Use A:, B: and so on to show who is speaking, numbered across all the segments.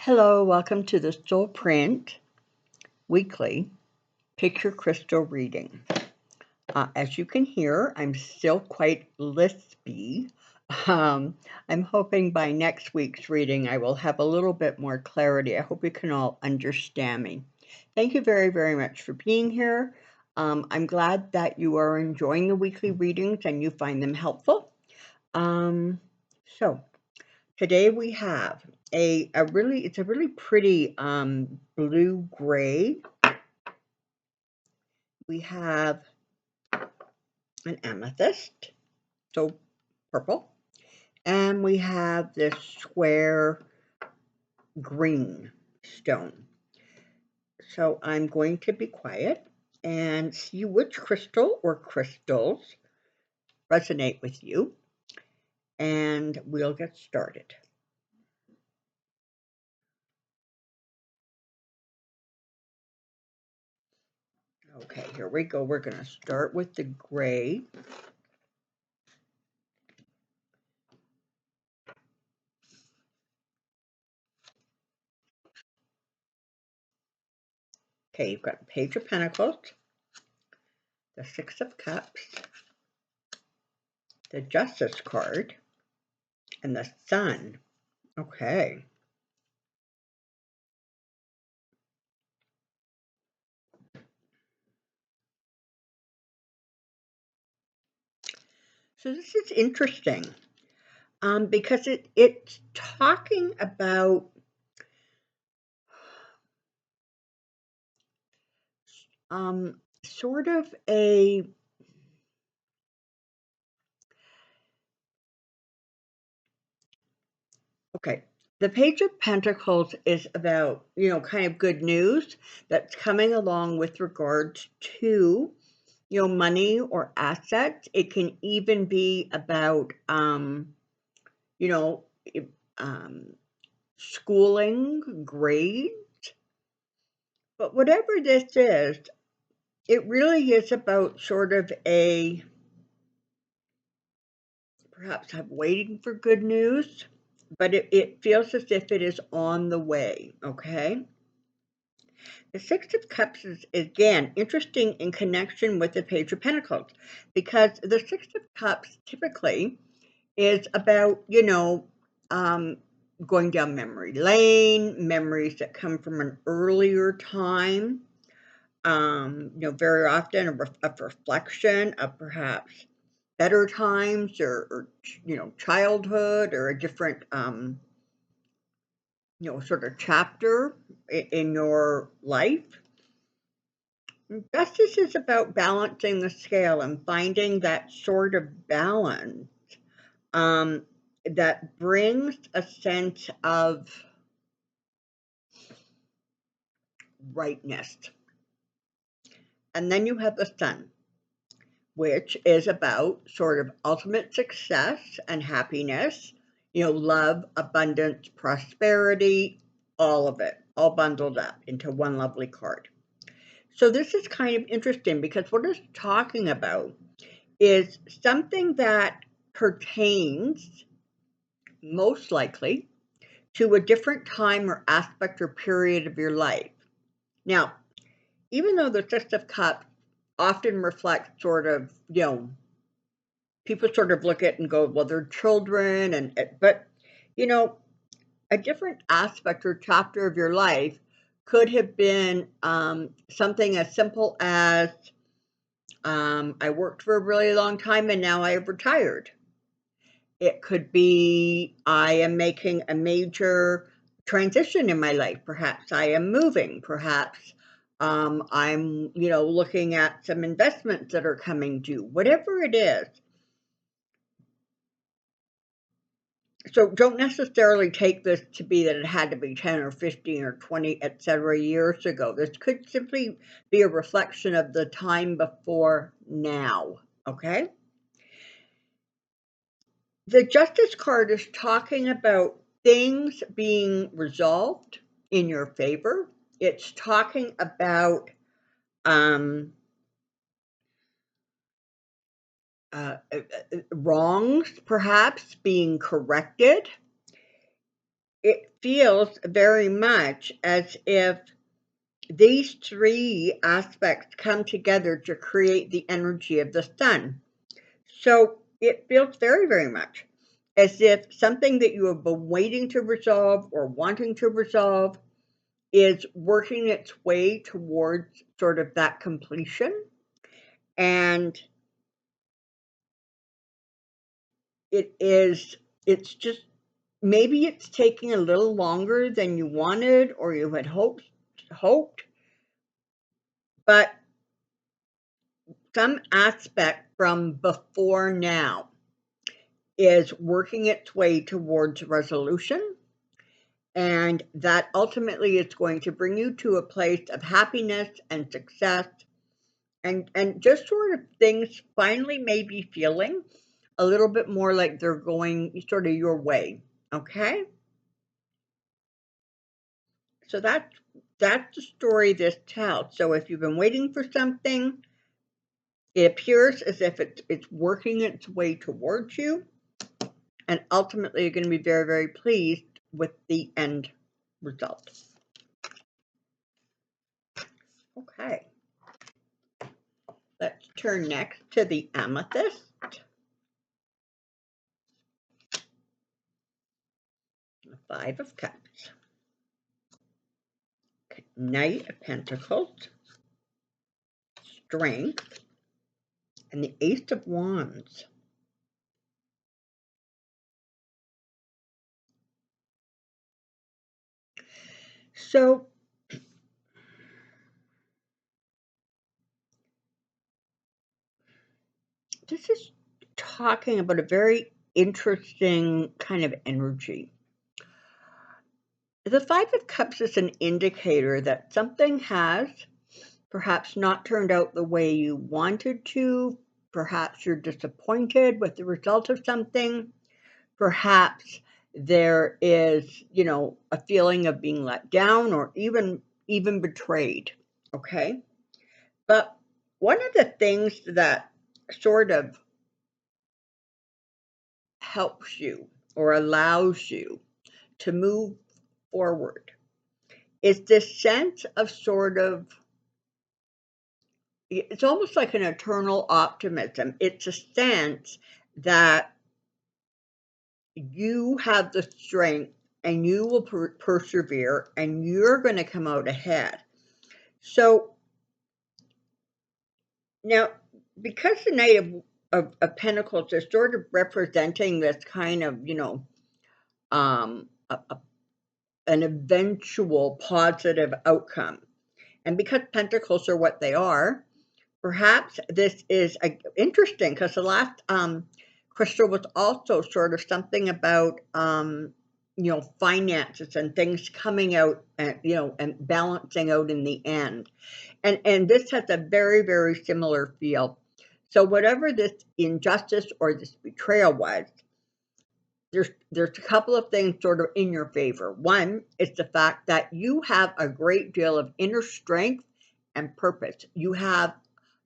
A: Hello, welcome to the Soulprint Weekly Picture Crystal Reading. As you can hear, I'm still quite lispy. I'm hoping by next week's reading I will have a little bit more clarity. I hope you can all understand me. Thank you very, very much for being here. I'm glad that you are enjoying the weekly readings and you find them helpful. So today we have it's a really pretty blue gray. We have an amethyst, so purple, and we have this square green stone. So I'm going to be quiet and see which crystal or crystals resonate with you, and we'll get started. Okay, here we go. We're going to start with the gray. Okay, you've got the Page of Pentacles, the Six of Cups, the Justice card, and the Sun. Okay. So this is interesting because it's talking about sort of a okay. The Page of Pentacles is about, kind of good news that's coming along with regards to, money or assets. It can even be about, you know, schooling, grades. But whatever this is, it really is about sort of perhaps I'm waiting for good news, but it feels as if it is on the way, okay? The Six of Cups is, again, interesting in connection with the Page of Pentacles, because the Six of Cups typically is about, going down memory lane, memories that come from an earlier time, very often a reflection of perhaps better times or childhood or a different, sort of chapter in your life. Justice is about balancing the scale and finding that sort of balance that brings a sense of rightness. And then you have the Sun, which is about sort of ultimate success and happiness, love, abundance, prosperity, all of it, all bundled up into one lovely card. So this is kind of interesting because what it's talking about is something that pertains most likely to a different time or aspect or period of your life. Now, even though the Six of Cups often reflects sort of, people sort of look at it and go, well, they're children, but, a different aspect or chapter of your life could have been something as simple as I worked for a really long time and now I have retired. It could be I am making a major transition in my life. Perhaps I am moving. Perhaps I'm, looking at some investments that are coming due. Whatever it is. So don't necessarily take this to be that it had to be 10 or 15 or 20, etc. years ago. This could simply be a reflection of the time before now. Okay? The Justice card is talking about things being resolved in your favor. It's talking about wrongs perhaps being corrected. it feels very much as if these three aspects come together to create the energy of the sun. So it feels very, very much as if something that you have been waiting to resolve or wanting to resolve is working its way towards sort of that completion. And it's just, maybe it's taking a little longer than you wanted or you had hoped, but some aspect from before now is working its way towards resolution, and that ultimately is going to bring you to a place of happiness and success, and just sort of things finally maybe feeling a little bit more like they're going sort of your way. Okay, so that's the story this tells. So if you've been waiting for something, it appears as if it's working its way towards you, and ultimately you're going to be very, very pleased with the end result. Okay, let's turn next to the Amethyst. The Five of Cups. Okay. Knight of Pentacles. Strength. And the Ace of Wands. So this is talking about a very interesting kind of energy. The Five of Cups is an indicator that something has perhaps not turned out the way you wanted to. Perhaps you're disappointed with the result of something. Perhaps there is, a feeling of being let down or even betrayed. Okay? But one of the things that sort of helps you or allows you to move forward is this sense of sort of, it's almost like an eternal optimism. It's a sense that you have the strength and you will persevere and you're going to come out ahead. So now, because the Knight of Pentacles is sort of representing this kind of, um, a, a, an eventual positive outcome, and because Pentacles are what they are, perhaps this is interesting because the last crystal was also sort of something about finances and things coming out and and balancing out in the end, and this has a very, very similar feel. So whatever this injustice or this betrayal was, there's a couple of things sort of in your favor. One is the fact that you have a great deal of inner strength and purpose. You have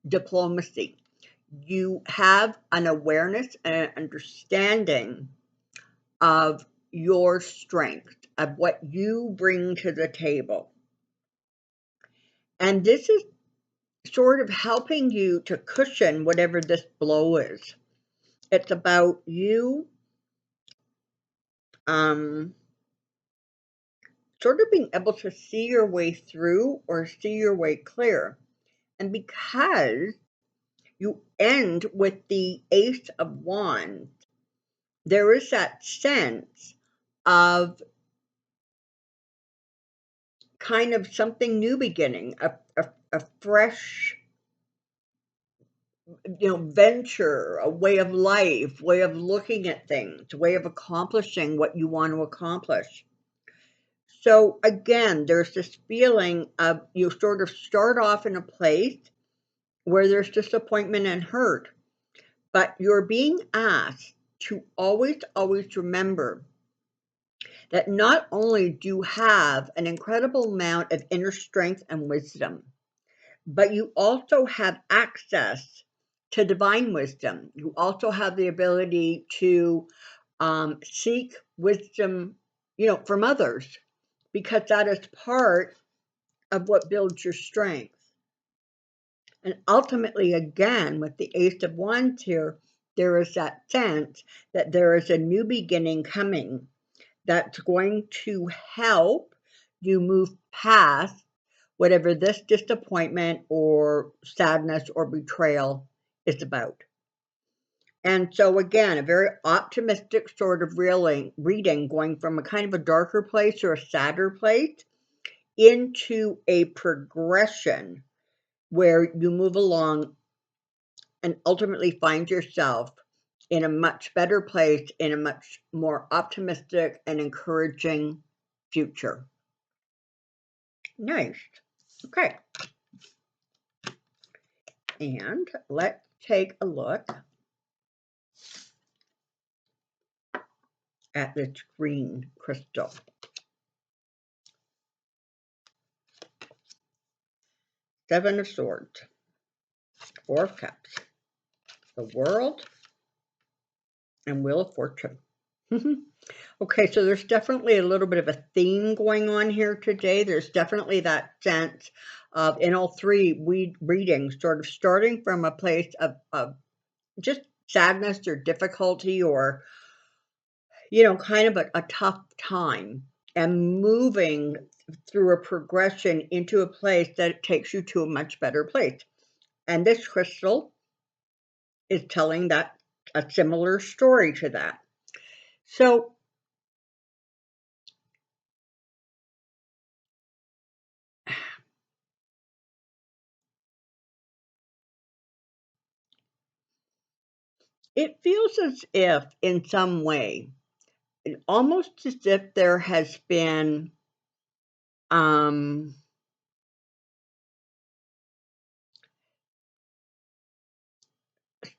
A: diplomacy. You have an awareness and an understanding of your strength, of what you bring to the table. And this is sort of helping you to cushion whatever this blow is. It's about you sort of being able to see your way through or see your way clear. And because you end with the Ace of Wands, there is that sense of kind of something new beginning, a fresh, venture, a way of life, way of looking at things, way of accomplishing what you want to accomplish. So again, there's this feeling of you sort of start off in a place where there's disappointment and hurt, but you're being asked to always, always remember that not only do you have an incredible amount of inner strength and wisdom, but you also have access to divine wisdom. You also have the ability to seek wisdom from others, because that is part of what builds your strength. And ultimately, again, with the Ace of Wands here, there is that sense that there is a new beginning coming that's going to help you move past whatever this disappointment or sadness or betrayal is about. And so, again, a very optimistic sort of reading, going from a kind of a darker place or a sadder place into a progression where you move along and ultimately find yourself in a much better place, in a much more optimistic and encouraging future. Nice. Okay. And let's take a look at this green crystal. Seven of Swords, Four of Cups, the World, and Wheel of Fortune. Okay, so there's definitely a little bit of a theme going on here today. There's definitely that sense of, in all three readings, sort of starting from a place of just sadness or difficulty or, kind of a tough time, and moving through a progression into a place that takes you to a much better place. And this crystal is telling that a similar story to that. So it feels as if, in some way, almost as if there has been um,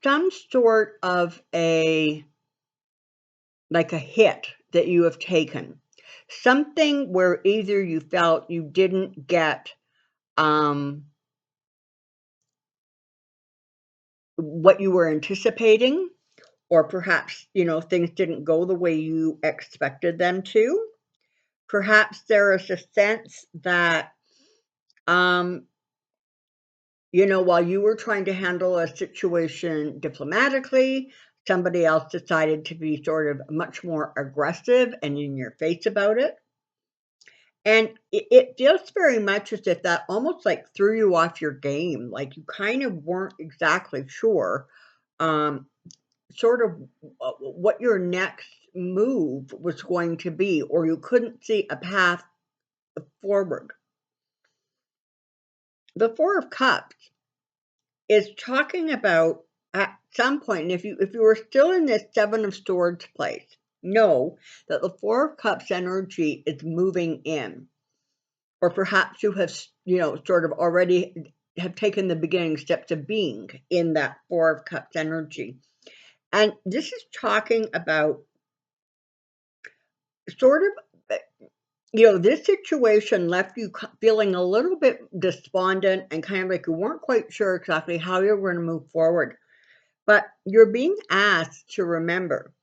A: some sort of like a hit that you have taken. Something where either you felt you didn't get what you were anticipating, or perhaps, things didn't go the way you expected them to. Perhaps there is a sense that, while you were trying to handle a situation diplomatically, somebody else decided to be sort of much more aggressive and in your face about it. And it feels very much as if that almost like threw you off your game. Like you kind of weren't exactly sure, um, sort of what your next move was going to be, or you couldn't see a path forward. The Four of Cups is talking about, at some point, and if you were still in this Seven of Swords place, know that the Four of Cups energy is moving in. Or perhaps you have, sort of already have taken the beginning steps of being in that Four of Cups energy. And this is talking about sort of, this situation left you feeling a little bit despondent and kind of like you weren't quite sure exactly how you were going to move forward. But you're being asked to remember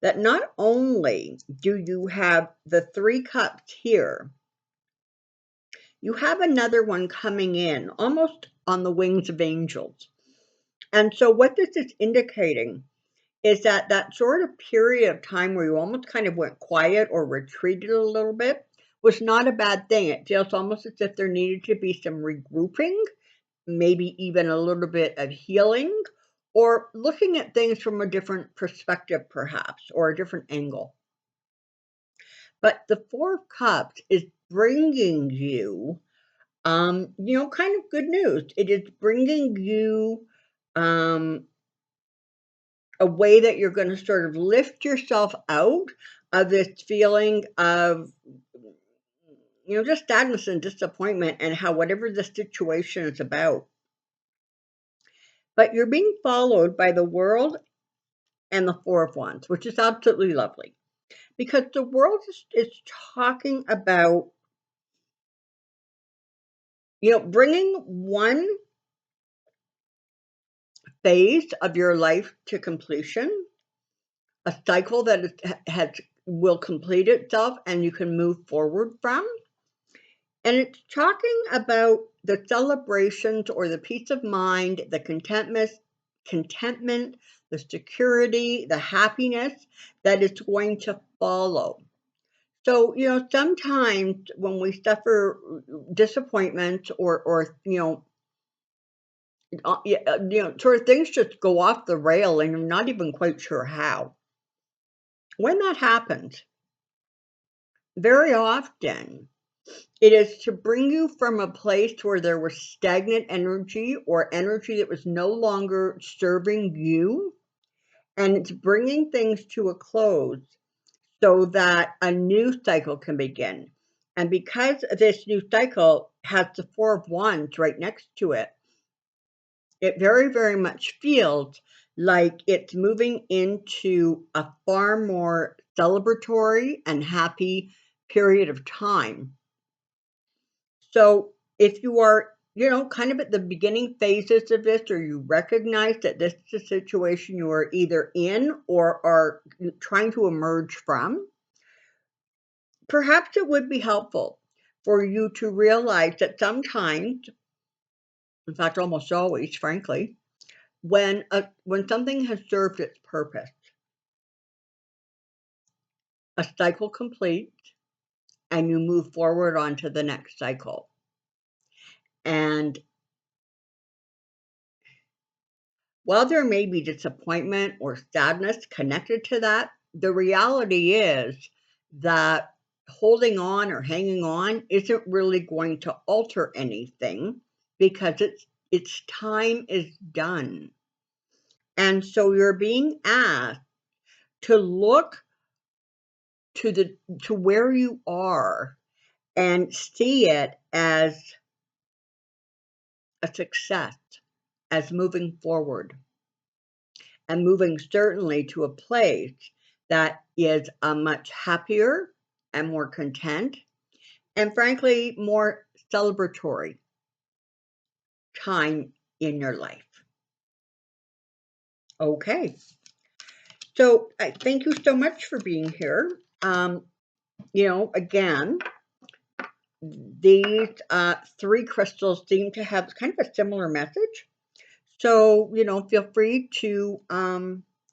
A: that not only do you have the Three Cups here, you have another one coming in almost on the wings of angels. And so what this is indicating is that that sort of period of time where you almost kind of went quiet or retreated a little bit was not a bad thing. It feels almost as if there needed to be some regrouping, maybe even a little bit of healing, or looking at things from a different perspective, perhaps, or a different angle. But the Four of Cups is bringing you, kind of good news. It is bringing you a way that you're going to sort of lift yourself out of this feeling of, just sadness and disappointment, and how whatever the situation is about. But you're being followed by the World and the Four of Wands, which is absolutely lovely. Because the World is talking about, bringing one phase of your life to completion, a cycle that has will complete itself and you can move forward from. And it's talking about the celebrations or the peace of mind, the contentment, the security, the happiness that is going to follow. So, sometimes when we suffer disappointment or sort of things just go off the rail and you're not even quite sure how. When that happens, very often it is to bring you from a place where there was stagnant energy or energy that was no longer serving you, and it's bringing things to a close so that a new cycle can begin. And because this new cycle has the Four of Wands right next to it, it very, very much feels like it's moving into a far more celebratory and happy period of time. So if you are, kind of at the beginning phases of this, or you recognize that this is a situation you are either in or are trying to emerge from, perhaps it would be helpful for you to realize that sometimes, in fact, almost always, frankly, when something has served its purpose, a cycle completes and you move forward onto the next cycle. And while there may be disappointment or sadness connected to that, the reality is that holding on or hanging on isn't really going to alter anything because its time is done. And so you're being asked to look to where you are and see it as a success, as moving forward, and moving certainly to a place that is a much happier and more content, and frankly, more celebratory time in your life. Okay. So I thank you so much for being here. Again, these three crystals seem to have kind of a similar message. So, feel free to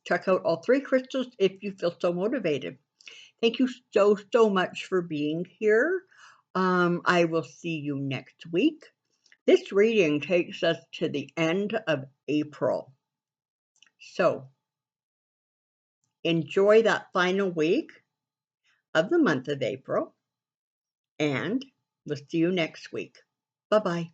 A: check out all three crystals if you feel so motivated. Thank you so, so much for being here. I will see you next week. This reading takes us to the end of April. So, enjoy that final week of the month of April, and we'll see you next week. Bye-bye.